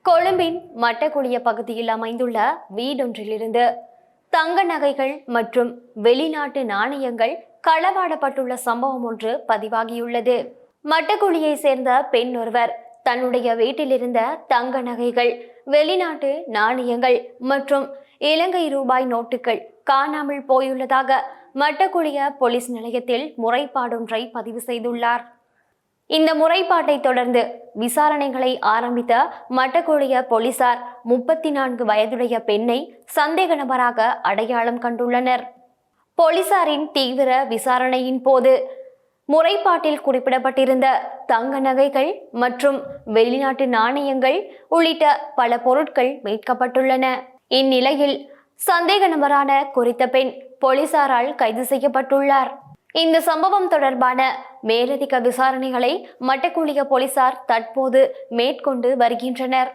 கொழும்பின் மட்டக்குழிய பகுதியில் அமைந்துள்ள வீடொன்றிலிருந்து தங்க நகைகள் மற்றும் வெளிநாட்டு நாணயங்கள் களவாடப்பட்டுள்ள சம்பவம் ஒன்று பதிவாகியுள்ளது. மட்டக்குழியை சேர்ந்த பெண் ஒருவர் தன்னுடைய வீட்டிலிருந்த தங்க நகைகள், வெளிநாட்டு நாணயங்கள் மற்றும் இலங்கை ரூபாய் நோட்டுகள் காணாமல் போயுள்ளதாக மட்டக்குழிய போலீஸ் நிலையத்தில் முறைப்பாடொன்றை பதிவு செய்துள்ளார். இந்த முறைப்பாட்டை தொடர்ந்து விசாரணைகளை ஆரம்பித்த மட்டக்குழிய போலீசார் 34 வயதுடைய பெண்ணை சந்தேக நபராக அடையாளம் கண்டுள்ளனர். போலீசாரின் தீவிர விசாரணையின் போது முறைப்பாட்டில் குறிப்பிடப்பட்டிருந்த தங்க நகைகள் மற்றும் வெளிநாட்டு நாணயங்கள் உள்ளிட்ட பல பொருட்கள் மீட்கப்பட்டுள்ளன. இந்நிலையில் சந்தேக நபரான குறித்த பெண் போலீசாரால் கைது செய்யப்பட்டுள்ளார். இந்த சம்பவம் தொடர்பான மேலதிக விசாரணைகளை மட்டக்குழிய போலீசார் தற்போது மேற்கொண்டு வருகின்றனர்.